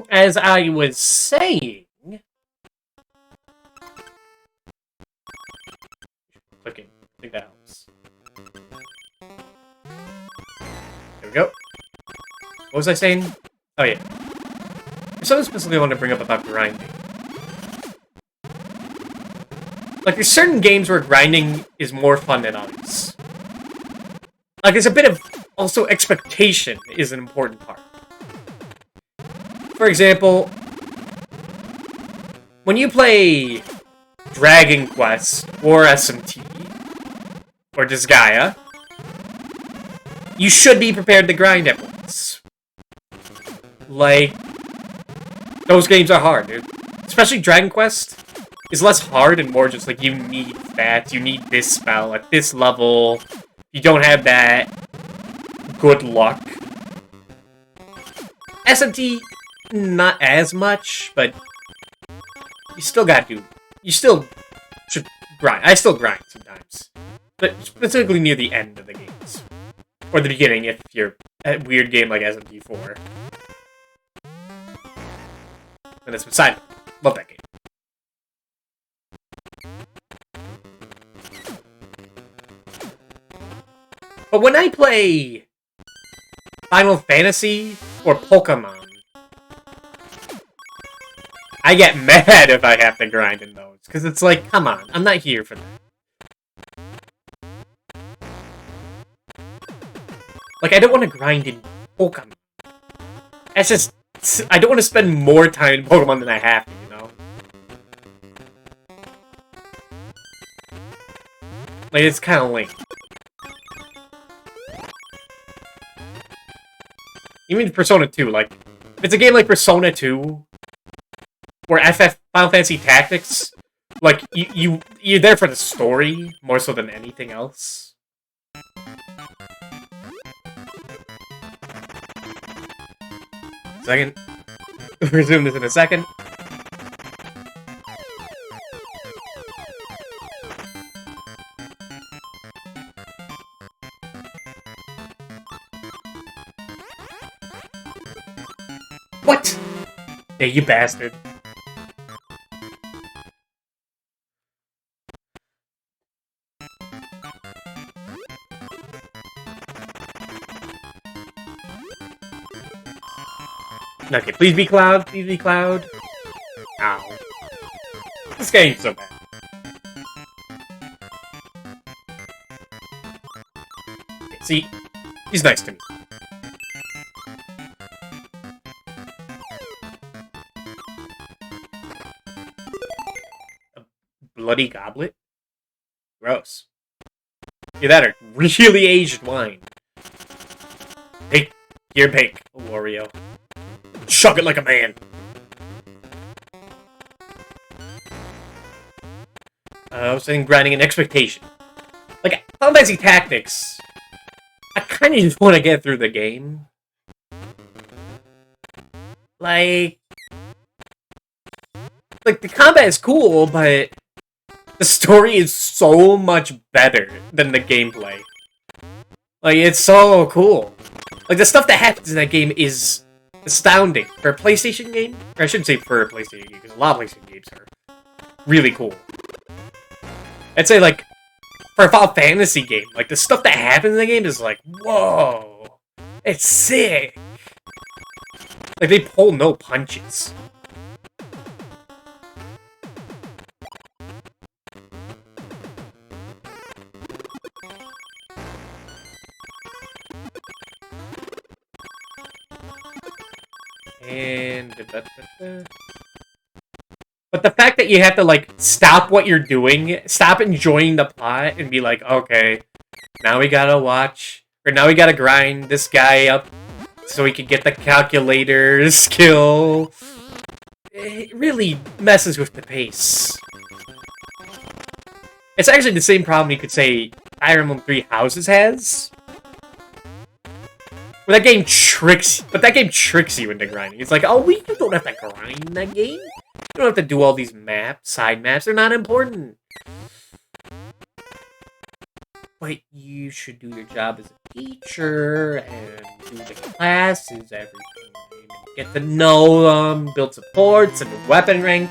As I was saying... Clicking. I think that helps. There we go. What was I saying? Oh, yeah. There's something specifically I want to bring up about grinding. Like, there's certain games where grinding is more fun than others. Like, there's a bit of... Also, expectation is an important part. For example... When you play... Dragon Quest, or SMT, or Disgaea, you should be prepared to grind at once. Like... Those games are hard, dude. Especially Dragon Quest is less hard and more just like, you need that, you need this spell at this level. You don't have that. Good luck. SMT, not as much, but you still gotta do... You still should grind. I still grind sometimes. But specifically near the end of the games. Or the beginning if you're a weird game like SMT4. And that's beside me. Love that game. But when I play Final Fantasy or Pokemon, I get mad if I have to grind in those. Because it's like, come on, I'm not here for that. Like, I don't want to grind in Pokemon. It's just... I don't want to spend more time in Pokemon than I have to, you know? Like, it's kind of lame. Even Persona 2, like... If it's a game like Persona 2... Or Final Fantasy Tactics... Like, you're there for the story, more so than anything else. Second. Resume this in a second. What? Yeah, you bastard. Okay, please be Cloud. Please be Cloud. Ow. This game's so bad. Okay, see? He's nice to me. A bloody goblet? Gross. Yeah, that are really aged wine. Take your pick, Wario. Chug it like a man. I was saying grinding an expectation. Like, Final Fantasy Tactics, I kind of just want to get through the game. Like, the combat is cool, but the story is so much better than the gameplay. Like, it's so cool. Like, the stuff that happens in that game is astounding. For a PlayStation game? Or I shouldn't say for a PlayStation game, because a lot of PlayStation games are really cool. I'd say, like, for a Final Fantasy game, like, the stuff that happens in the game is like, whoa! It's sick! Like, they pull no punches. And... But the fact that you have to, like, stop what you're doing, stop enjoying the plot, and be like, okay, now we gotta watch, or now we gotta grind this guy up so we can get the calculator skill. It really messes with the pace. It's actually the same problem you could say Fire Emblem Three Houses has. Where that game tricks you into grinding. It's like, oh, you don't have to grind in that game. You don't have to do all these side maps. They're not important. But you should do your job as a teacher and do the classes every time. get to know them, build supports, and a weapon rank.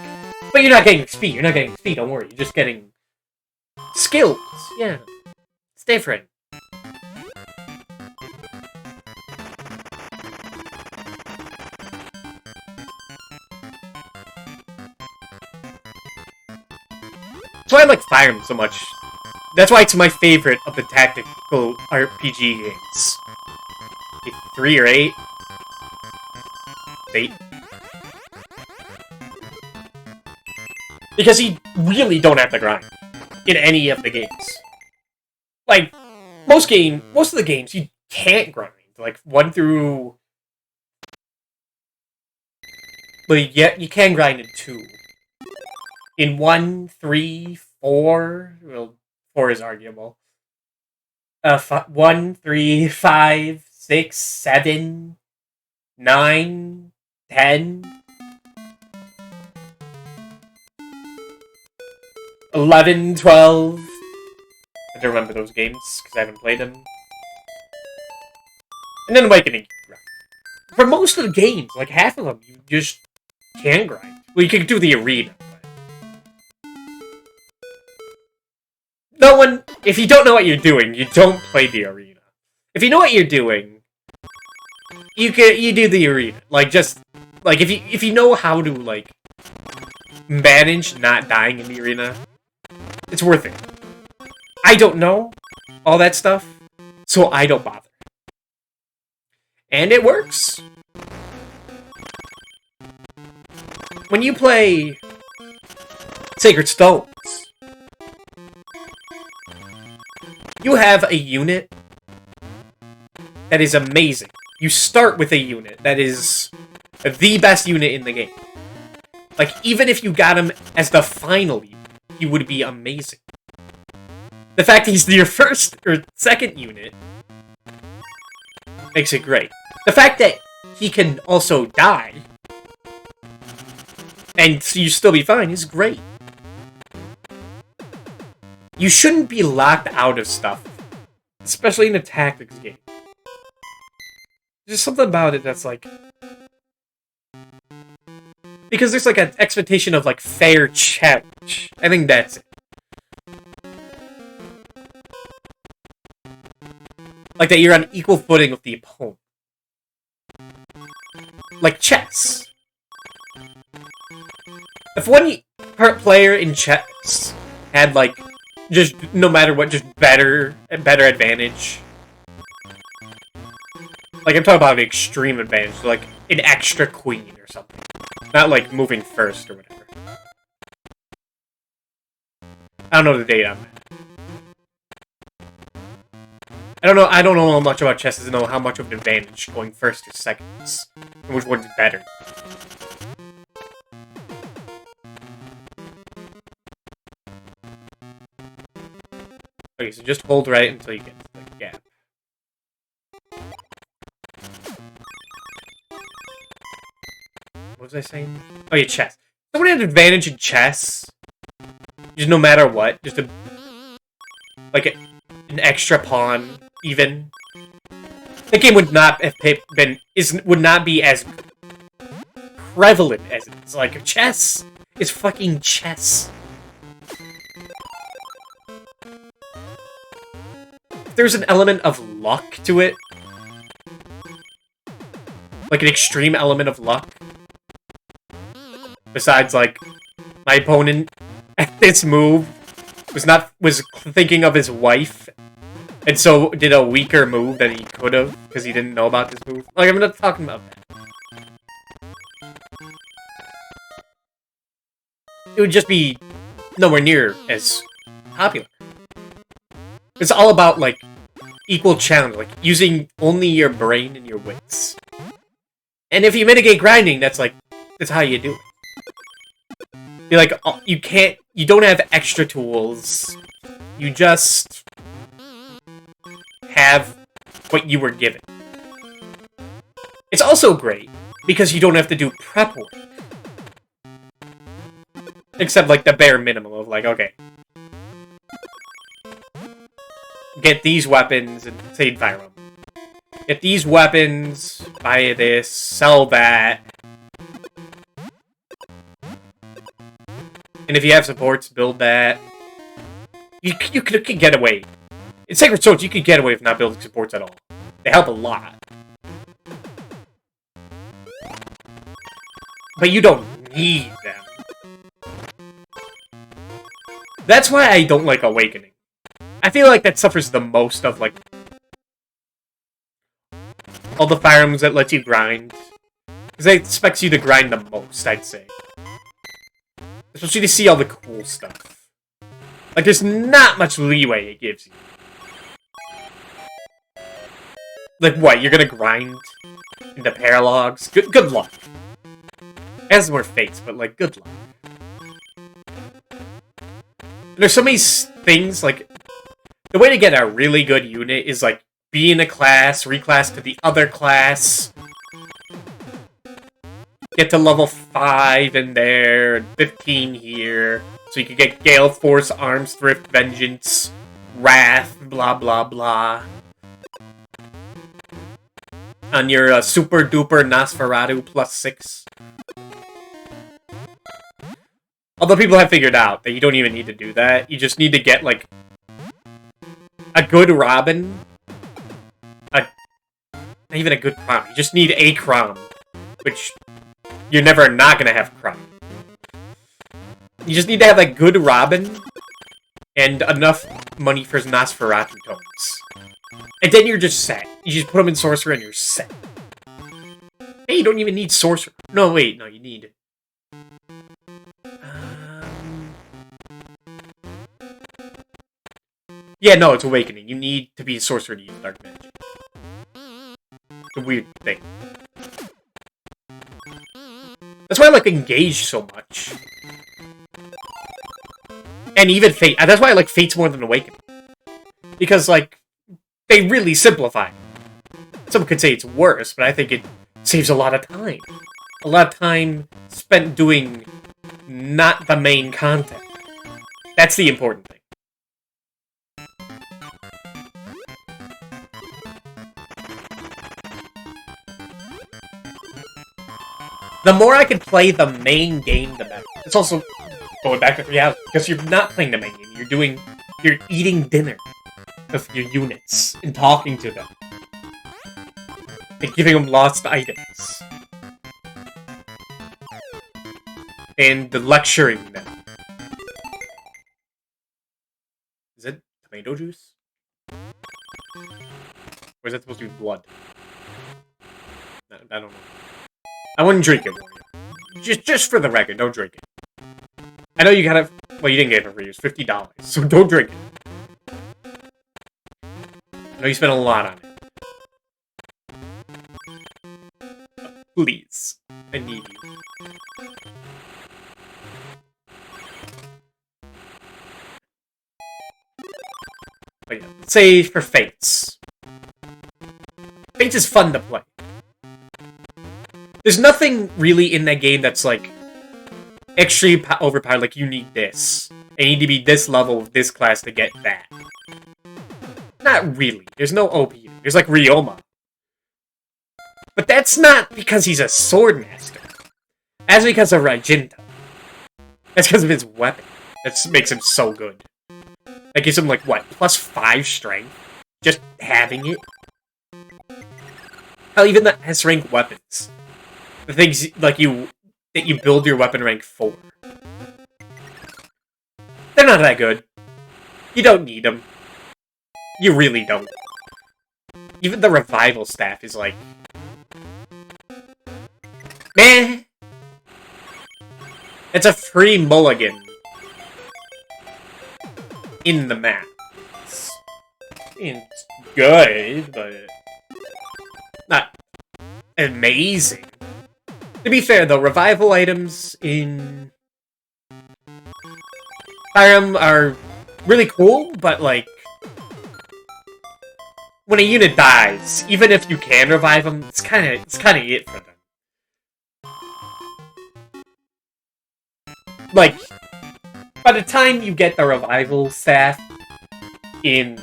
But you're not getting XP. You're not getting XP, don't worry. You're just getting skills. Yeah. It's different. That's why I like Fire Emblem so much. That's why it's my favorite of the tactical RPG games. 3 or 8? 8. Because you really don't have to grind in any of the games. Like, most of the games, you can't grind. Like, 1 through... But yeah, you can grind in 2. In 1, 3, 4... Well, 4 is arguable. 1, 3, 5, 6, 7, 9, 10... 11, 12... I don't remember those games, because I haven't played them. And then Awakening. For most of the games, like half of them, you just can grind. Well, you can do the arena. No one... If you don't know what you're doing, you don't play the arena. If you know what you're doing, you do the arena. Like, just... Like, if you know how to, like, manage not dying in the arena, it's worth it. I don't know all that stuff, so I don't bother. And it works. When you play Sacred Stones, you have a unit that is amazing. You start with a unit that is the best unit in the game. Like, even if you got him as the final unit, he would be amazing. The fact he's your first or second unit makes it great. The fact that he can also die and you still be fine is great. You shouldn't be locked out of stuff, especially in a tactics game. There's something about it that's like... Because there's like an expectation of like fair challenge. I think that's it. Like that you're on equal footing with the opponent. Like chess. If one player in chess had like, just no matter what, just better advantage. Like I'm talking about an extreme advantage, like an extra queen or something. Not like moving first or whatever. I don't know the date on that. I don't know much about chess to know how much of an advantage going first or second is. And which one's better. Okay, so just hold right until you get to the gap. What was I saying? Oh yeah, chess. Someone had an advantage in chess. Just no matter what. Just a... Like an extra pawn, even. The game would not have been... would not be as prevalent as it is. Like, chess is fucking chess. There's an element of luck to it. Like an extreme element of luck. Besides, like, my opponent at this move was thinking of his wife, and so did a weaker move than he could have because he didn't know about this move. Like, I'm not talking about that. It would just be nowhere near as popular. It's all about, like, equal challenge, like, using only your brain and your wits. And if you mitigate grinding, that's how you do it. You're like, you don't have extra tools. You just have what you were given. It's also great because you don't have to do prep work. Except, like, the bare minimum of, like, okay. Get these weapons and save Fire Emblem. Get these weapons, buy this, sell that. And if you have supports, build that. You could get away. In Sacred Swords, you could get away with not building supports at all. They help a lot. But you don't need them. That's why I don't like Awakening. I feel like that suffers the most of, like, all the Fire Emblems that let you grind. Because it expects you to grind the most, I'd say. Especially to see all the cool stuff. Like, there's not much leeway it gives you. Like, what, you're gonna grind into Paralogs? Good luck. It has more fates, but, like, good luck. There's so many things, like, the way to get a really good unit is, like, be in a class, reclass to the other class, get to level 5 in there, and 15 here, so you can get Gale Force, Arms Thrift, Vengeance, Wrath, blah blah blah. On your super duper Nosferatu +6. Although people have figured out that you don't even need to do that, you just need to get, like, a good Robin. Not even a good Crom. You just need a Crom. Which, you're never not gonna have Crom. You just need to have a good Robin and enough money for Nosferatu tomes. And then you're just set. You just put them in Sorcerer and you're set. Hey, you don't even need Sorcerer. No, wait, no, you need... Yeah, no, it's Awakening. You need to be a Sorcerer to use Dark Magic. It's a weird thing. That's why I like Engage so much. And even Fate. That's why I like Fates more than Awakening. Because, like, they really simplify it. Some could say it's worse, but I think it saves a lot of time. A lot of time spent doing not the main content. That's the important thing. The more I can play the main game, the better. It's also going back to reality, because you're not playing the main game. You're eating dinner with your units and talking to them. And giving them lost items. And lecturing them. Is it tomato juice? Or is that supposed to be blood? I don't know. I wouldn't drink it, Warrior. Just for the record, don't drink it. I know you gotta... Well, you didn't get it for free. It was $50, so don't drink it. I know you spent a lot on it. Please. I need you. But yeah, let's say for Fates. Fates is fun to play. There's nothing really in that game that's, like, extremely overpowered, like, you need this. I need to be this level of this class to get that. Not really. There's no OP. There's, like, Ryoma. But that's not because he's a sword master. That's because of Rajinta. That's because of his weapon. That makes him so good. That gives him, like, what, +5 strength? Just having it? Hell, even the S-rank weapons. The things, like, that you build your weapon rank for. They're not that good. You don't need them. You really don't. Even the revival staff is like... meh! It's a free mulligan. In the map. It's good, but... not amazing. To be fair, though, revival items in Fire Emblem are really cool, but, like, when a unit dies, even if you can revive them, it's kind of it for them. Like, by the time you get the revival staff in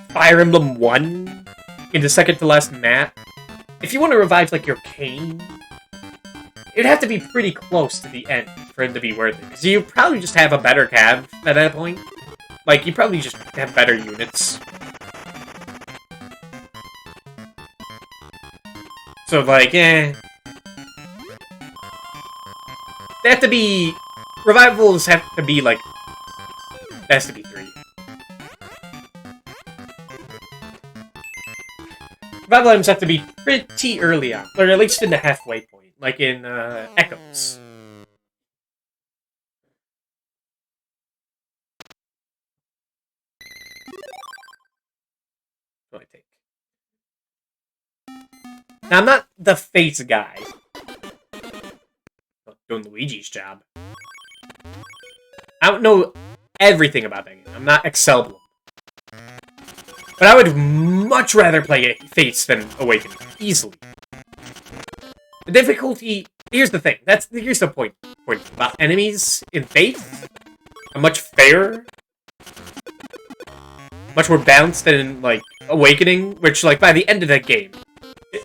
Fire Emblem 1, in the second to last map, if you want to revive, like, your cane, it'd have to be pretty close to the end for it to be worth it. Because you probably just have a better cav at that point. Like, you probably just have better units. So, like, eh. They have to be... Revivals have to be, like... It has to be 3. Revival items have to be pretty early on. Or at least in the halfway point. Like in, Echoes. What do I take? Now, I'm not the Fates guy. Doing Luigi's job. I don't know everything about that game. I'm not Excel. But I would much rather play Fates than Awakening. Easily. The difficulty... Here's the thing. Here's the point about enemies in Fates are much fairer. Much more balanced than in, like, Awakening. Which, like, by the end of that game...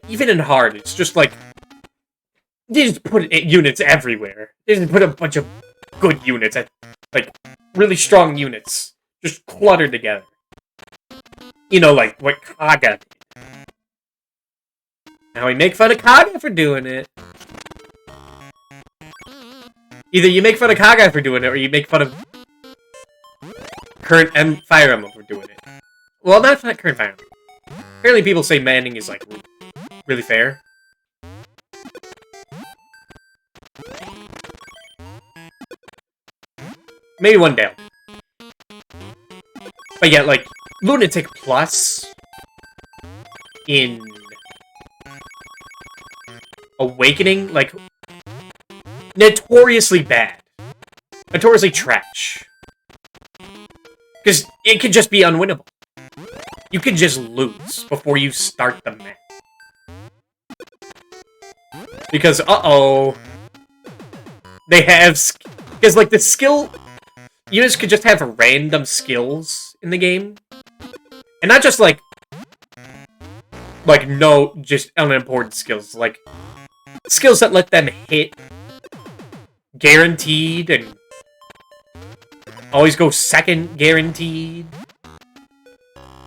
Even in hard, it's just like... They just put units everywhere. They just put a bunch of good units, like, really strong units, just cluttered together. You know, like what Kaga did. Now we make fun of Kaga for doing it. Either you make fun of Kaga for doing it, or you make fun of current Fire Emblem for doing it. Well, not current Fire Emblem. Apparently people say Manning is, like, really fair. Maybe one day. But yeah, like, Lunatic Plus in Awakening, like, notoriously bad. Notoriously trash. Because it could just be unwinnable. You could just lose before you start the map. Because, uh-oh. They have... Because, like, the skill... Units could just have random skills in the game. And not just, like... Like, no, just unimportant skills. Like, skills that let them hit guaranteed and always go second guaranteed.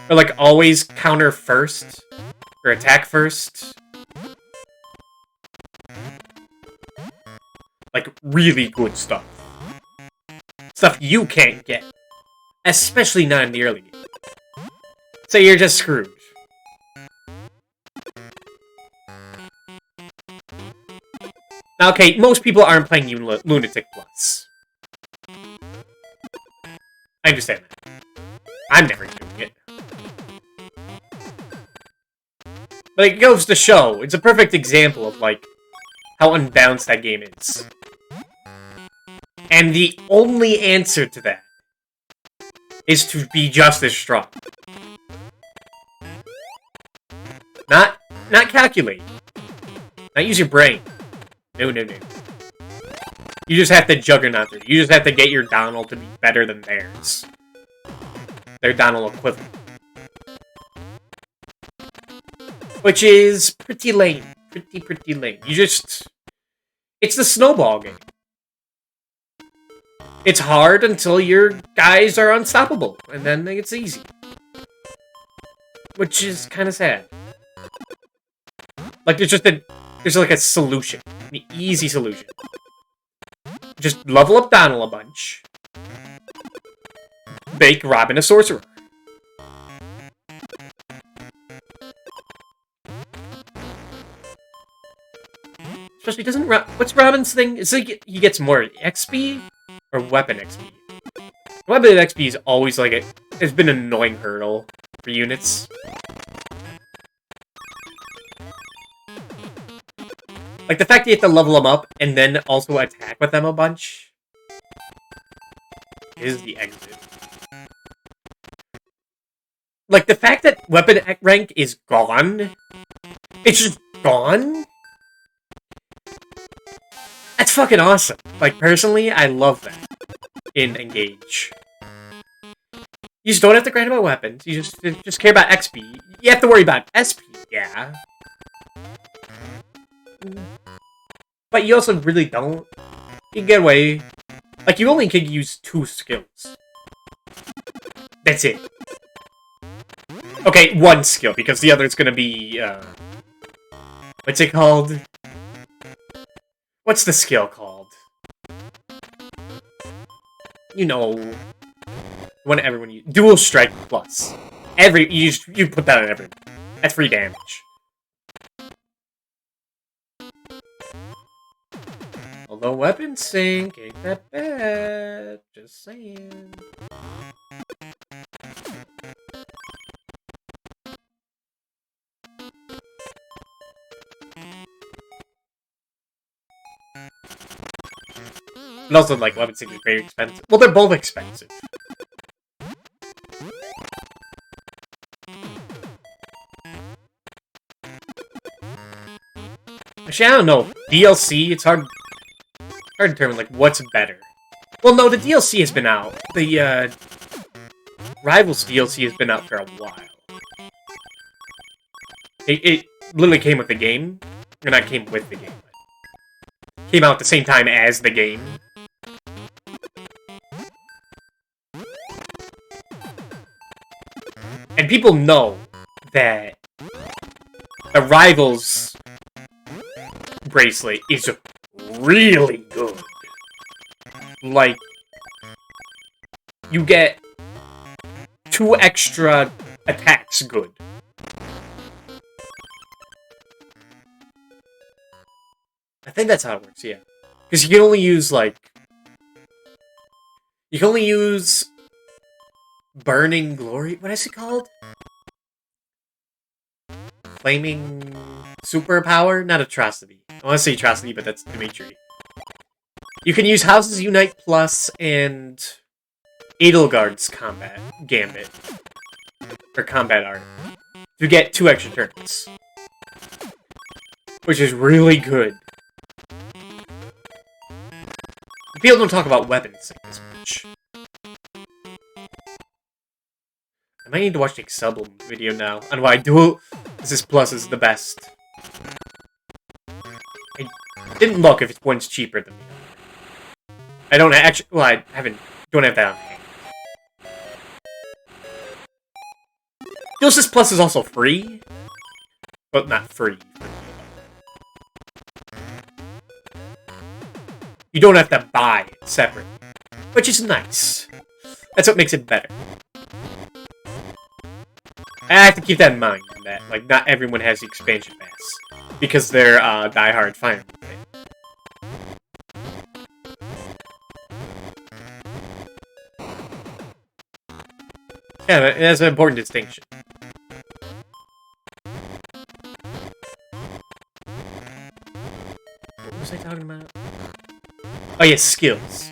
Or, like, always counter first. Or attack first. Like, really good stuff. Stuff you can't get. Especially not in the early game. So you're just screwed. Now, okay, most people aren't playing Lunatic Plus. I understand that. I'm never doing it. But it goes to show, it's a perfect example of, like, how unbalanced that game is. And the only answer to that is to be just as strong. Not calculate. Not use your brain. No. You just have to juggernaut it. You just have to get your Donald to be better than theirs. Their Donald equivalent. Which is pretty lame. Pretty lame. You just... It's the snowball game. It's hard until your guys are unstoppable, and then it's easy. Which is kind of sad. Like, there's like a solution. An easy solution. Just level up Donald a bunch. Make Robin a sorcerer. Especially doesn't what's Robin's thing? Is it he gets more XP or weapon XP? Weapon XP is always like it's been an annoying hurdle for units. Like the fact that you have to level them up and then also attack with them a bunch is the exit. Like the fact that weapon rank is gone, it's just gone. That's fucking awesome. Like, personally, I love that in Engage. You just don't have to grind about weapons. You just care about XP. You have to worry about SP, yeah. But you also really don't. You can get away. Like, you only can use 2 skills. That's it. Okay, 1 skill, because the other is gonna be, what's it called? What's the skill called? You know... One everyone uses. Dual Strike Plus. You put that on everyone. That's free damage. Although weapon sync ain't that bad. Just saying. But also, like, weapon sync is very expensive. Well, they're both expensive. Actually, I don't know. DLC, it's hard to determine, like, what's better. Well, no, the DLC has been out. The, Rivals DLC has been out for a while. It literally came with the game. Or not came with the game. Came out at the same time as the game. And people know that the Rivals bracelet is really good. Like, you get 2 extra attacks good. I think that's how it works, yeah. Because you can only use, like... You can only use... Burning Glory? What is it called? Flaming... Superpower? Not Atrocity. I want to say Atrocity, but that's Dimitri. You can use Houses Unite Plus and... Edelgard's Combat Gambit. Or Combat Art. To get 2 extra turns. Which is really good. People don't talk about weapon sync as much. I might need to watch the Excel video now on why Dual Assist Plus is the best. I didn't look if one's cheaper than the other. I don't actually. Well, I don't have that on hand. Dual Assist Plus is also free, but not free. You don't have to buy it separately, which is nice. That's what makes it better. I have to keep that in mind, that, like, not everyone has the expansion pass, because they're, diehard Fire Emblem. Yeah, that's an important distinction. What was I talking about? Oh yeah, skills.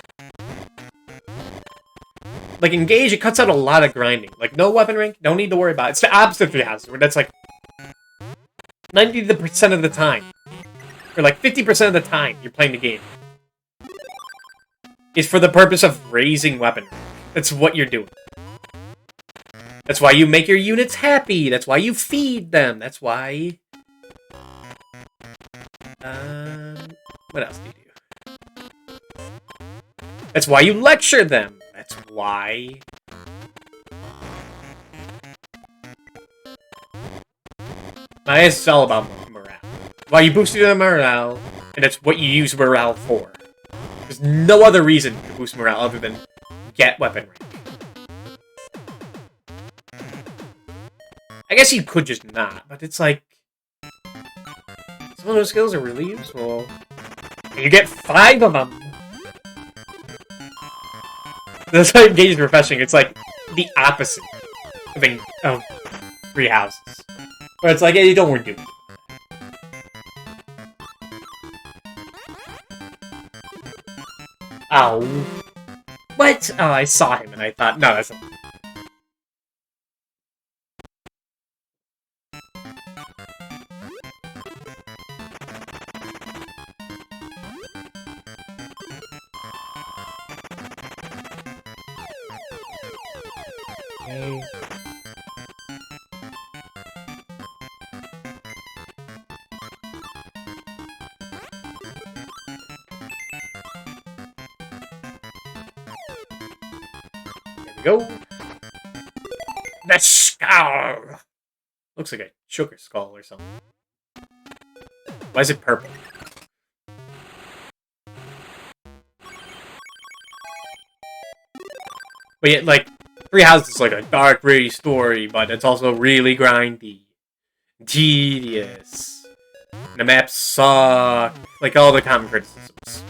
Like, Engage, it cuts out a lot of grinding. Like, no weapon rank, don't need to worry about it. It's the opposite of 3 houses, where that's like 90% of the time. Or like 50% of the time you're playing the game. Is for the purpose of raising weapon rank. That's what you're doing. That's why you make your units happy. That's why you feed them. That's why... what else do you do? That's why you lecture them. That's why... Now, it's all about morale. Why you boost their morale, and that's what you use morale for. There's no other reason to boost morale other than get weapon rank. I guess you could just not, but it's like... Some of those skills are really useful. And you get 5 of them! That's why Engage is refreshing. It's like the opposite of 3 houses. Where it's like, hey, you don't want to do it. Ow. What? Oh, I saw him and I thought, no, that's not... Okay. There we go. The skull! Looks like a sugar skull or something. Why is it purple? But yet, like, Three Houses is like a dark, gritty story, but it's also really grindy. Tedious. The maps suck. Like, all the common criticisms.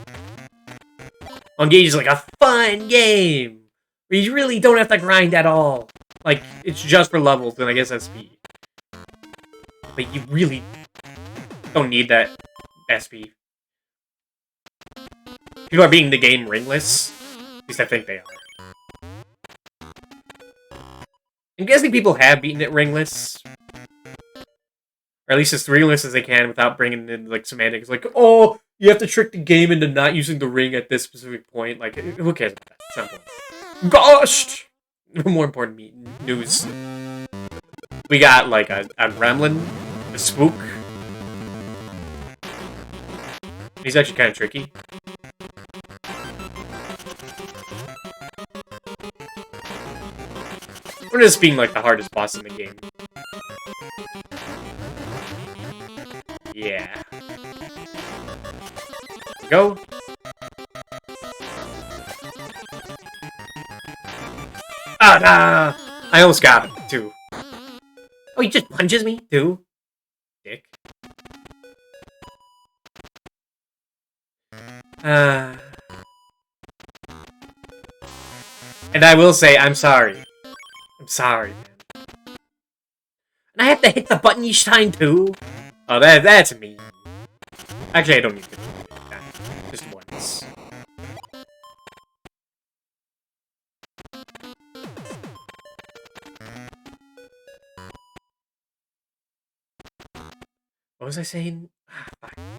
Engage is like a fun game! Where you really don't have to grind at all. Like, it's just for levels, and I guess SP. But you really don't need that SP. People are beating the game ringless. At least I think they are. I'm guessing people have beaten it ringless. Or at least as ringless as they can without bringing in, like, semantics. Like, oh, you have to trick the game into not using the ring at this specific point. Like, who cares about that? It's not important. Gosh! More important news. We got, like, a gremlin. A spook. He's actually kind of tricky. Or just being, like, the hardest boss in the game. Yeah. Go. Ah, nah! I almost got him, too. Oh, he just punches me, too? Dick. And I will say, I'm sorry. I'm sorry, man. And I have to hit the button each time, too? Oh, that's mean. Actually, I don't need to do that. Just once. What was I saying?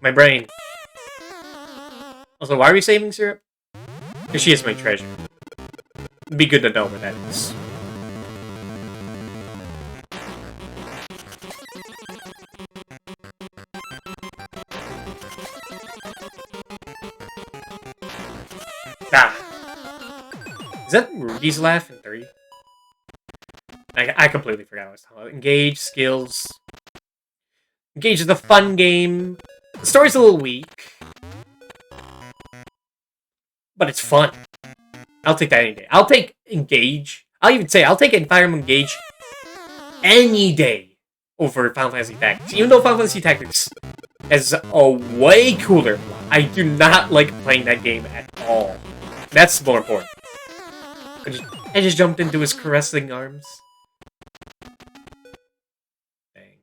My brain. Also, why are we saving Syrup? Because she is my treasure. It'd be good to know where that is. Ah. Is that Rudy's laugh in 3? I completely forgot what I was talking about. Engage, skills. Engage is a fun game. The story's a little weak. But it's fun. I'll take that any day. I'll take Engage. I'll even say I'll take Fire Emblem Engage any day over Final Fantasy Tactics. Even though Final Fantasy Tactics is a way cooler plot. I do not like playing that game at all. That's more important. I just jumped into his caressing arms. Dang.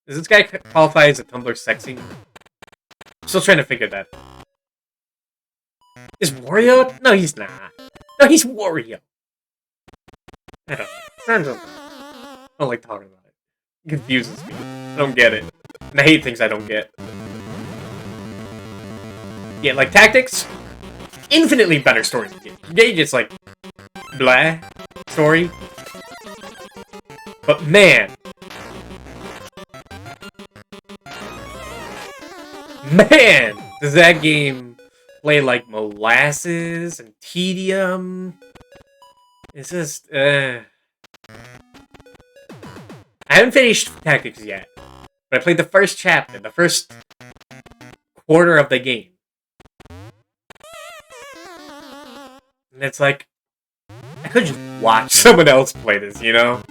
Does this guy qualify as a Tumblr sexy? I'm still trying to figure that out. Is Wario? No, he's not. No, he's Wario. I don't know. I don't like talking about it. It confuses me. I don't get it. And I hate things I don't get. Yeah, like Tactics, infinitely better story than Engage. Engage, it's like, blah, story. But man. Man, does that game play like molasses and tedium. It's just, I haven't finished Tactics yet, but I played the first chapter, the first quarter of the game. And it's like, I could just watch someone else play this, you know?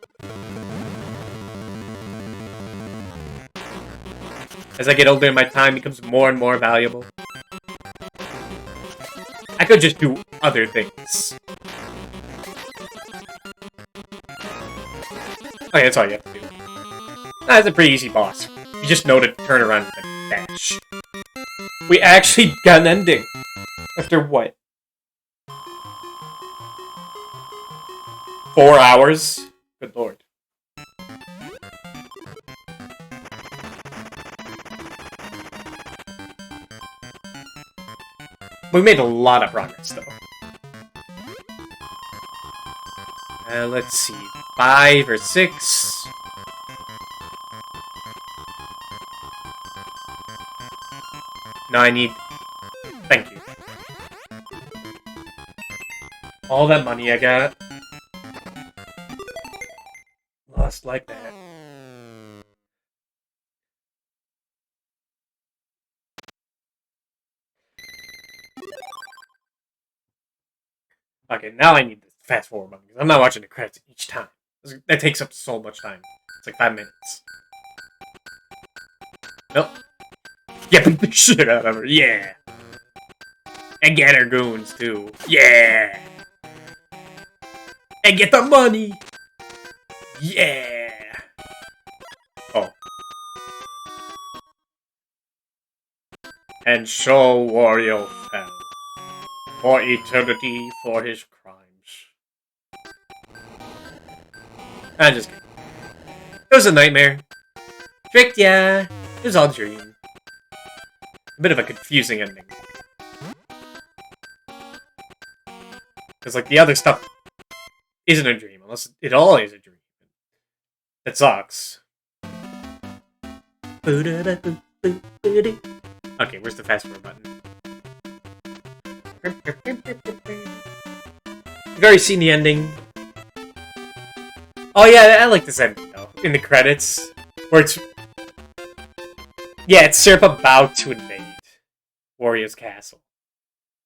As I get older, my time becomes more and more valuable. I could just do other things. Okay, that's all you have to do. That's a pretty easy boss. You just know to turn around and dash. We actually got an ending. After what? 4 hours? Good lord. We made a lot of progress, though. Let's see. 5 or 6. No, I need... Thank you. All that money I got. Lost like that. Okay, now I need the fast forward button, because I'm not watching the credits each time. That takes up so much time. It's like 5 minutes. Nope. Yeah, beat the shit out of her. Yeah. And get her goons, too. Yeah. And get the money. Yeah. Oh. And so Wario fell. For eternity for his crimes. I'm just kidding. It was a nightmare. Tricked ya. It was all a dream. A bit of a confusing ending. Because, like, the other stuff isn't a dream, unless it all is a dream. It sucks. Okay, where's the fast forward button? You've already seen the ending. Oh yeah, I like this ending though. In the credits, where it's... Yeah, it's Syrup about to invade Wario's castle.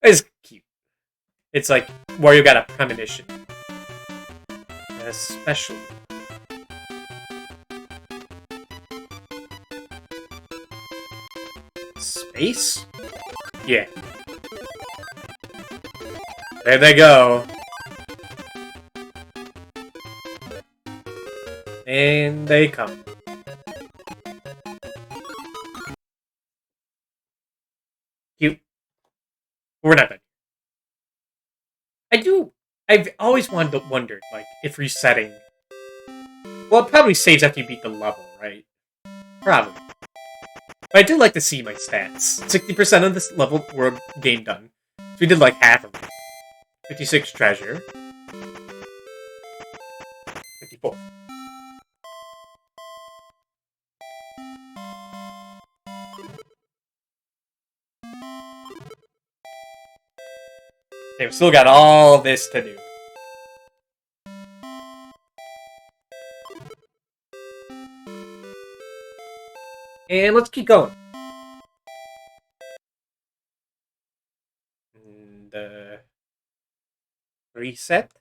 It's cute. It's like Wario got a premonition. Especially. Space? Yeah. There they go. And they come. Cute. We're not done. I've always wondered, like, if resetting... Well, it probably saves after you beat the level, right? Probably. But I do like to see my stats. 60% of this level were game done. So we did like half of it. 56 treasure. 54. Okay, we've still got all this to do. And let's keep going. And, reset.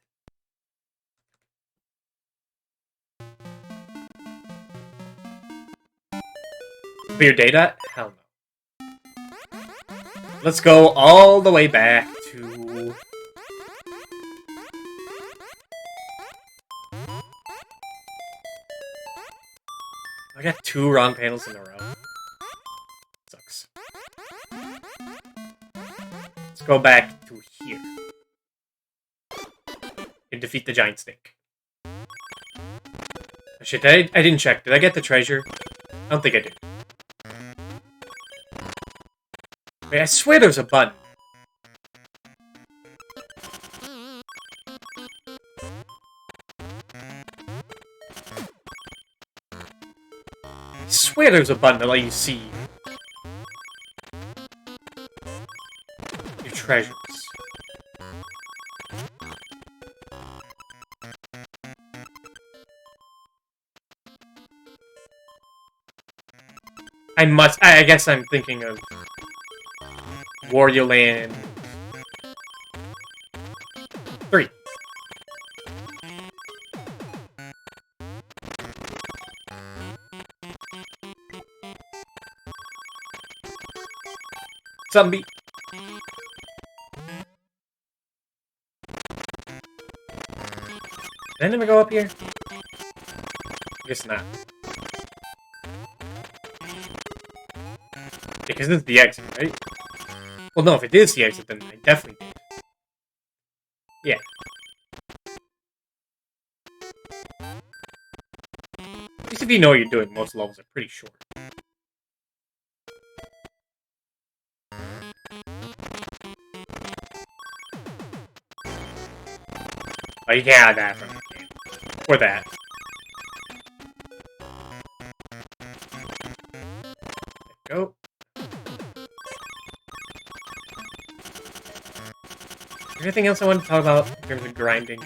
Clear data? Hell no. Let's go all the way back to... I got 2 wrong panels in a row. Sucks. Let's go back to here. And defeat the giant snake. Oh, shit, I didn't check. Did I get the treasure? I don't think I did. Wait, I swear there's a button. I swear there's a button to let you see your treasures. I guess I'm thinking of Wario Land 3. Zombie. Did I never go up here? I guess not. Because this is the exit, right? Well, no, if it is the exit, then I definitely did. Yeah. At least if you know what you're doing, most levels are pretty short. Oh, you can't have that from the game. Or that. There we go. Anything else I want to talk about in terms of grinding?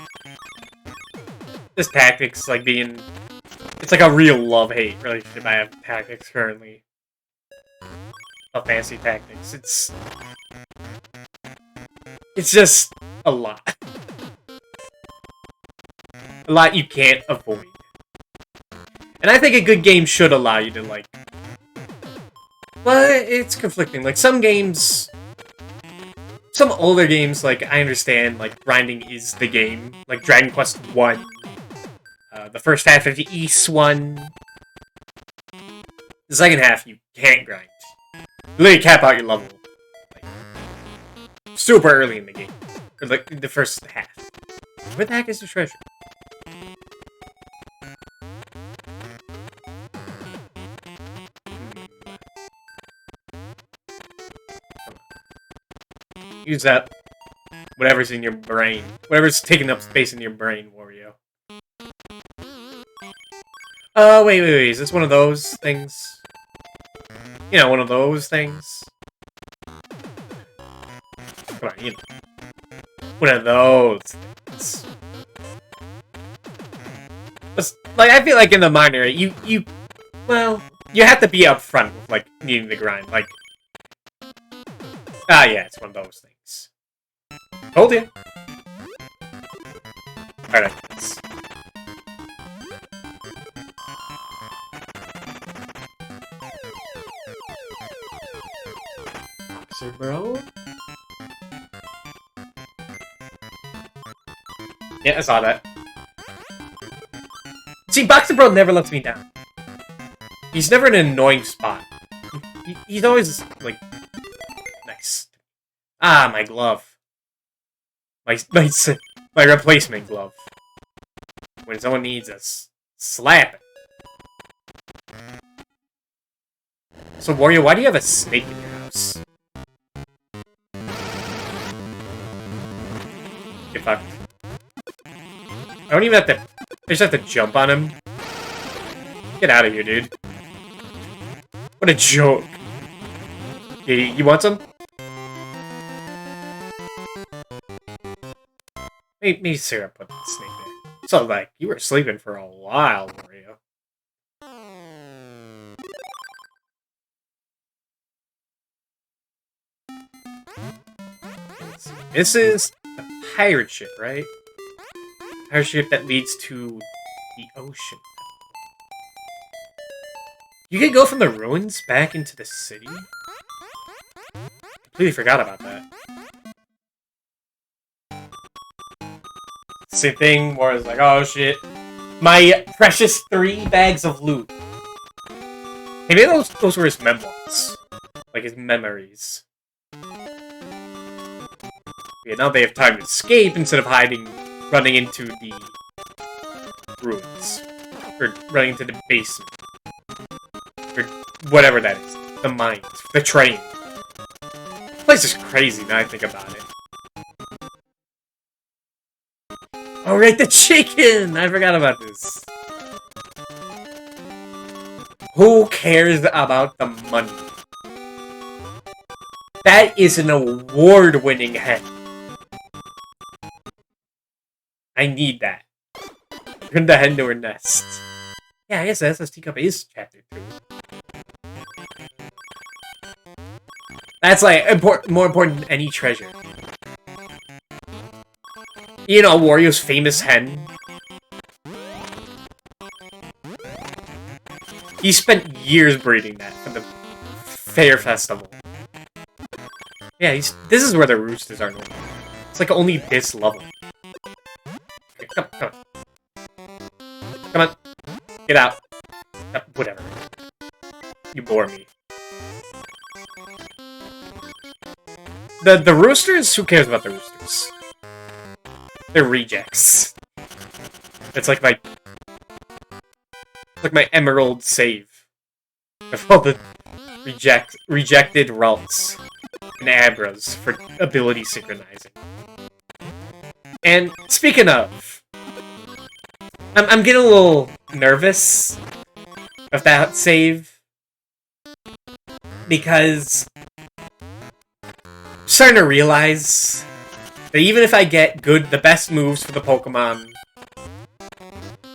This tactics, like, being... It's like a real love-hate relationship I have with tactics currently. Of fantasy tactics. It's just a lot. A lot you can't avoid. And I think a good game should allow you to, like... Well, it's conflicting. Like, some games... Some older games, like, I understand, like, grinding is the game. Like, Dragon Quest 1. The first half of the East one. The second half, you can't grind. You literally cap out your level. Like, super early in the game. Or, like, the first half. Where the heck is the treasure? Use that. Whatever's in your brain. Whatever's taking up space in your brain, Wario. Oh, wait. Is this one of those things? You know, one of those things? Come on, you know. One of those things. But, like, I feel like in the minor, well, you have to be upfront with, like, needing to grind. Like, yeah, it's one of those things. Told you. Alright, Boxer bro? Yeah, I saw that. See, Boxer Bro never lets me down. He's never in an annoying spot. He's always, like, nice. Ah, my glove. My replacement glove. When someone needs us, slap it. So, Wario, why do you have a snake in your house? Get fucked. I don't even have to... I just have to jump on him. Get out of here, dude. What a joke. You want some? Maybe Sarah put the snake there. So, like, you were sleeping for a while, Wario. This is a pirate ship, right? Pirate ship that leads to the ocean. You can go from the ruins back into the city? Completely forgot about that. Same thing where it's like, oh shit. My precious 3 bags of loot. Maybe those were his memoirs. Like his memories. Yeah, now they have time to escape instead of running into the ruins. Or running into the basement. Or whatever that is. The mines. The train. This place is crazy now I think about it. Oh, right, the chicken! I forgot about this. Who cares about the money? That is an award-winning hen. I need that. Turn the hen to her nest. Yeah, I guess the SST Cup is Chapter 2. That's, like, more important than any treasure. You know, Wario's famous hen. He spent years breeding that for the Fair Festival. Yeah, this is where the roosters are normally. It's like only this level. Okay, come on. Come on. Get out. Whatever. You bore me. The roosters? Who cares about the roosters? They're rejects. It's like my emerald save of all the rejected Ralts and Abras for ability synchronizing. And speaking of, I'm getting a little nervous of that save. Because I'm starting to realize that even if I get the best moves for the Pokemon,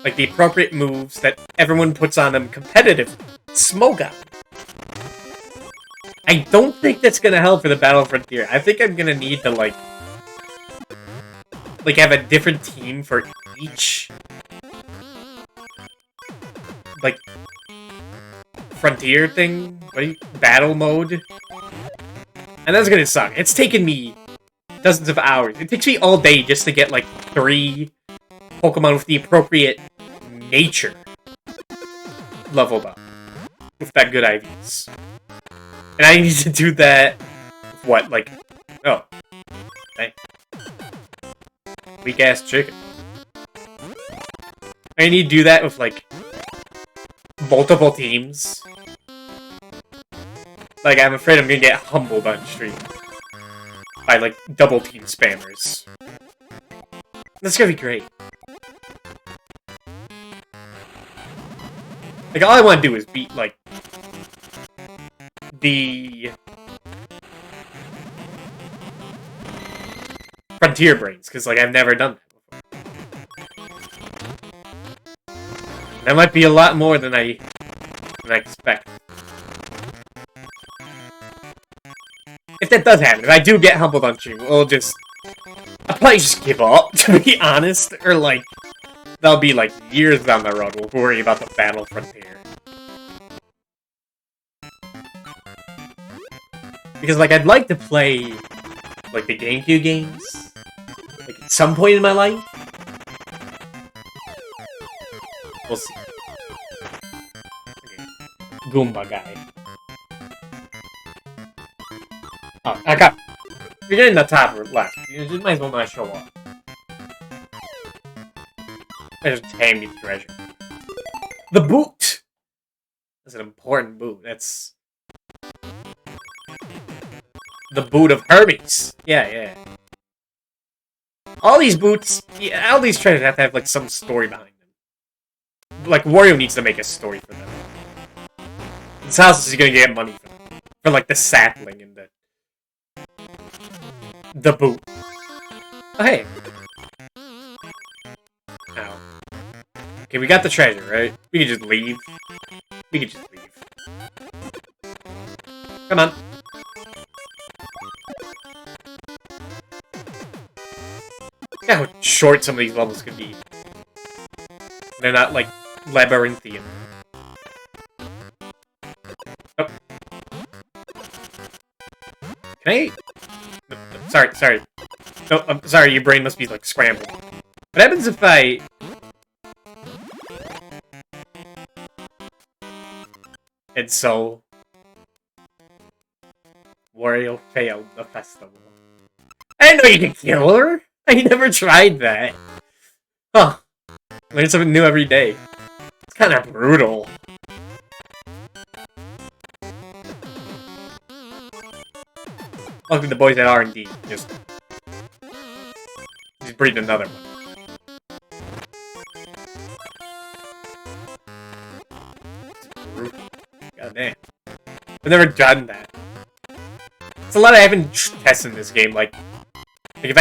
like the appropriate moves that everyone puts on them competitive, Smogon, I don't think that's gonna help for the Battle Frontier. I think I'm gonna need to, like have a different team for each, like, Frontier thing? Battle mode? And that's gonna suck. It's taken me dozens of hours. It takes me all day just to get, like, 3 Pokemon with the appropriate nature leveled up. With that good IVs. And I need to do that with what, like... Oh. Hey. Weak-ass chicken. I need to do that with, like, multiple teams. Like, I'm afraid I'm gonna get humbled on stream. By, like, double team spammers. That's gonna be great. Like, all I want to do is beat, like, the Frontier Brains, because, like, I've never done that before. That might be a lot more than I expect. If that does happen, if I do get humbled on stream, I'll probably just give up, to be honest, or, like, that'll be, like, years down the road, we'll worry about the Battle Frontier. Because, like, I'd like to play, like, the GameCube games, like, at some point in my life. We'll see. Okay. Goomba guy. Oh, I got... You're getting the top or left. You might as well not show up. I just hand me the treasure. The boot! That's an important boot. That's... the boot of Hermes. Yeah. All these boots... Yeah, all these treasures have to have, like, some story behind them. Like, Wario needs to make a story for them. This house is gonna get money for them. For, like, the sapling and the boot. Oh, hey. Ow. Okay, we got the treasure, right? We can just leave. Come on. Look how short some of these levels could be. They're not, like, labyrinthian. Oh. Can I... No, sorry. No, I'm sorry, your brain must be, like, scrambled. What happens if I... And so... Wario failed the festival. I didn't know you could kill her! I never tried that. Huh. Learn something new every day. It's kind of brutal. Welcome to the boys at R&D. Just breed another one. It's brutal. God damn. I've never done that. It's a lot I haven't tested in this game. Like if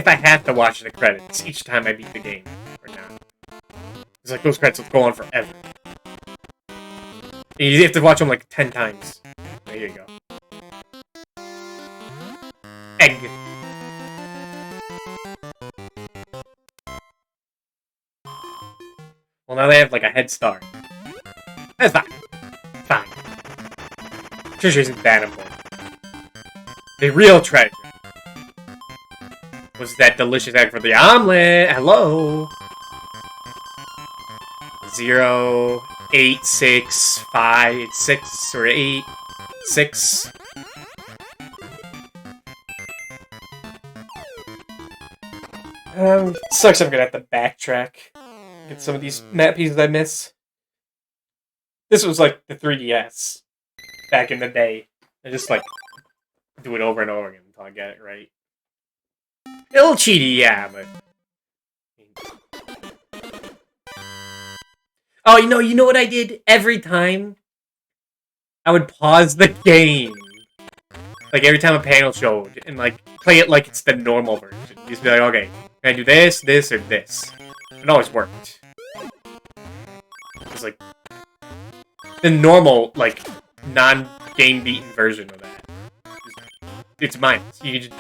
I have to watch the credits each time I beat the game or not. It's like those credits will go on forever. And you have to watch them like 10 times. There you go. Egg. Well, now they have like a head start. That's fine. Fine. Treasure isn't that important. The real treasure was that delicious egg for the omelet. Hello. 0, 8, 6, 5, 6, or 8, 6. Sucks I'm gonna have to backtrack. Get some of these map pieces I miss. This was like the 3DS back in the day. I just like do it over and over again until I get it right. A little cheaty, yeah, but Oh, you know what I did every time? I would pause the game. Like, every time a panel showed, and, like, play it like it's the normal version. Just be like, okay, can I do this, this, or this? It always worked. It's like, the normal, like, non-game beaten version of that. It's mine. So you can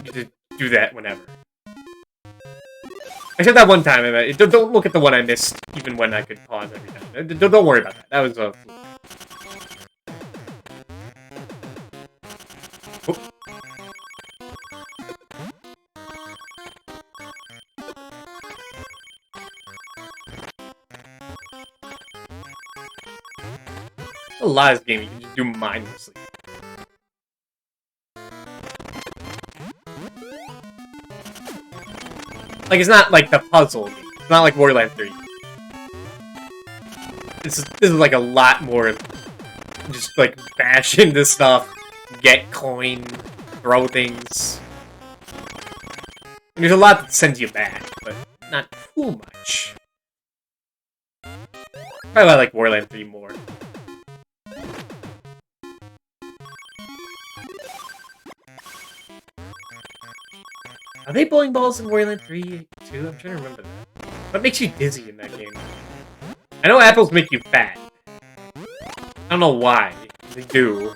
just do that whenever. I said that one time. Don't look at the one I missed, even when I could pause every time. Don't worry about that. That was a fluke. A lot of this game you can just do mindlessly. Like, it's not like the puzzle game. It's not like WarioWeek 3. This is like a lot more just like bash into stuff, get coin, throw things. And there's a lot that sends you back, but not too much. Probably like WarioWeek 3 more. Are they bowling balls in WarioWeek 3 too? I'm trying to remember that. What makes you dizzy in that game? I know apples make you fat. I don't know why. They do.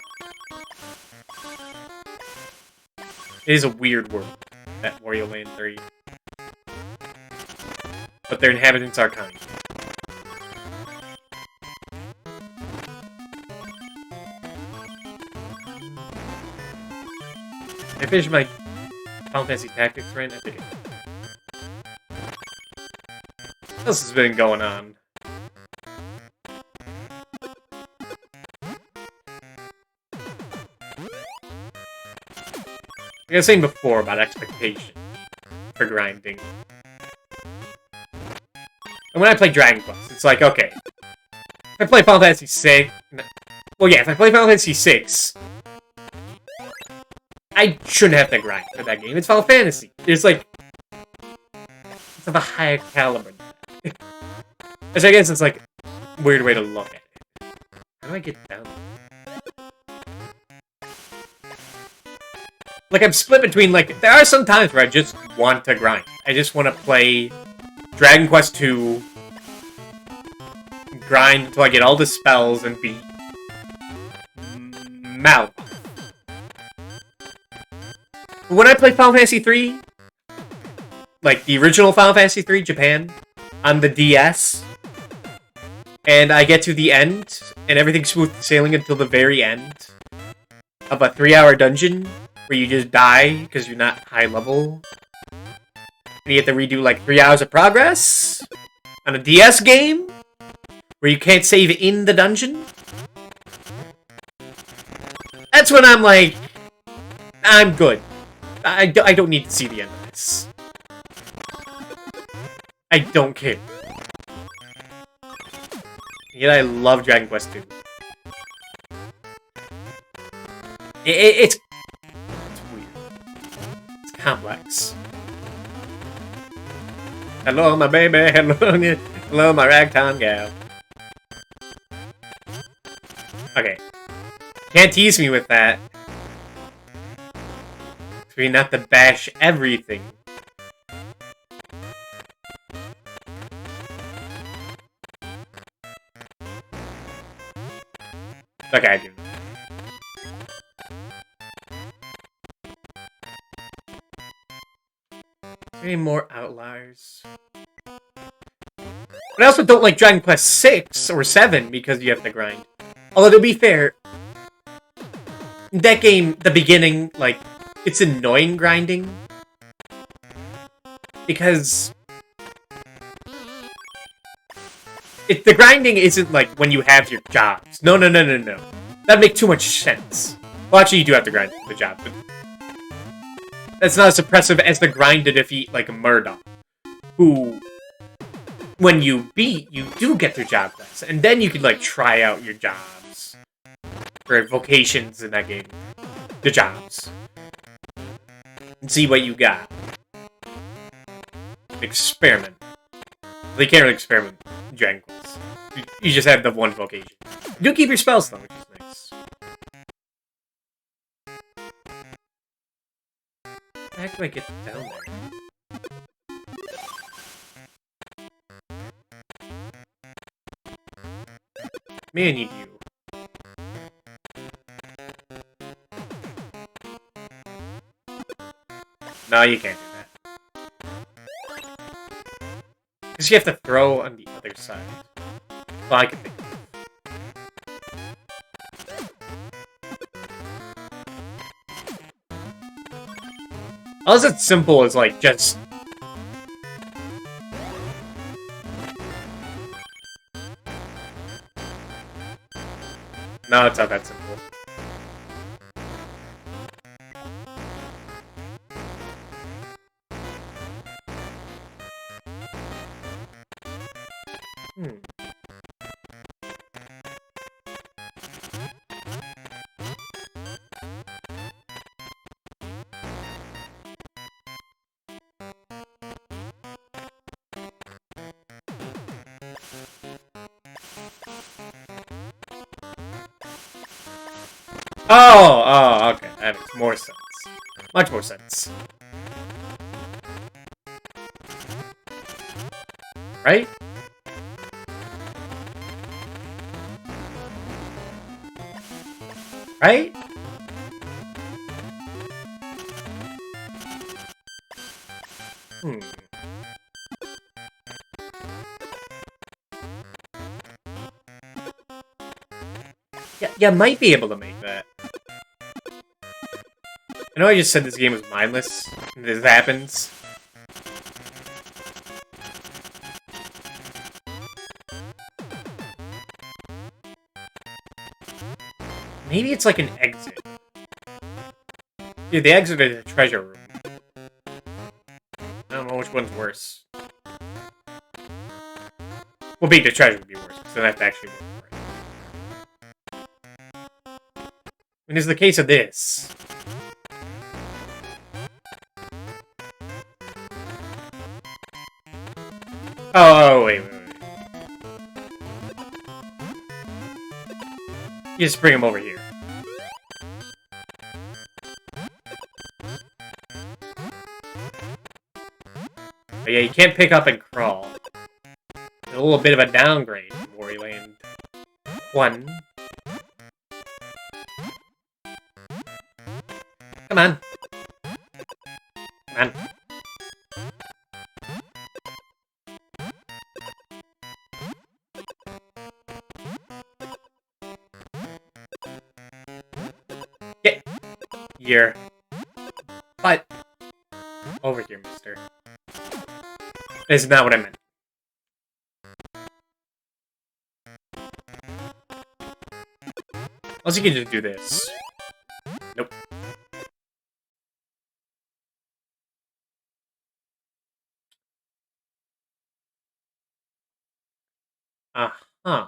It is a weird world, that WarioWeek 3. But their inhabitants are kind. I finished my Final Fantasy Tactics run. I think. What else has been going on? Like I was saying before about expectation for grinding. And when I play Dragon Quest, it's like, okay, if I play Final Fantasy 6... Well, yeah, if I play Final Fantasy 6, I shouldn't have to grind for that game. It's Final Fantasy. It's like... It's of a higher caliber. Which I guess it's like a weird way to look at it. How do I get down? Like, I'm split between, like, there are some times where I just want to grind. I just want to play Dragon Quest 2, grind until I get all the spells and beat Mal. When I play Final Fantasy 3, like the original Final Fantasy 3 Japan, on the DS, and I get to the end, and everything's smooth sailing until the very end of a 3-hour dungeon, where you just die because you're not high level, and you have to redo like 3 hours of progress on a DS game where you can't save in the dungeon. That's when I'm like, I'm good. I don't need to see the end of this. I don't care. Yet I love Dragon Quest 2. It's weird. It's complex. Hello, my baby. Hello, my ragtime gal. Okay. Can't tease me with that. We not to bash everything. Okay, I do. Any more outliers? But I also don't like Dragon Quest 6 or 7 because you have to grind. Although, to be fair, that game, the beginning, like, it's annoying grinding. Because the grinding isn't like when you have your jobs. No. That'd make too much sense. Well, actually, you do have to grind the job, but that's not as oppressive as the grind to defeat, like, Murdoch, who, when you beat, you do get their job quests, and then you can, like, try out your jobs. Or vocations in that game. The jobs. And see what you got. Experiment. They can't really experiment with Jankles. You just have the one vocation. You do keep your spells though, which is nice. How do I get down there? May I need you. No, you can't do that. Because you have to throw on the other side. Well, I can think of it. Unless it's simple as, like, just... No, it's not that simple. Oh, okay. That makes more sense. Much more sense. Right? Right? Yeah, you might be able to make that. I know I just said this game was mindless, and this happens. Maybe it's like an exit. Yeah, the exit is the treasure room. I don't know which one's worse. Well, being the treasure would be worse, because then I have to actually work for it. I mean, it's the case of this. Oh, wait. You just bring him over here. But yeah, you can't pick up and crawl. It's a little bit of a downgrade from WarioWeek 1. Come on. Come on. Get your butt over here, mister. This is not what I meant. Unless you can just do this. Nope. Uh-huh.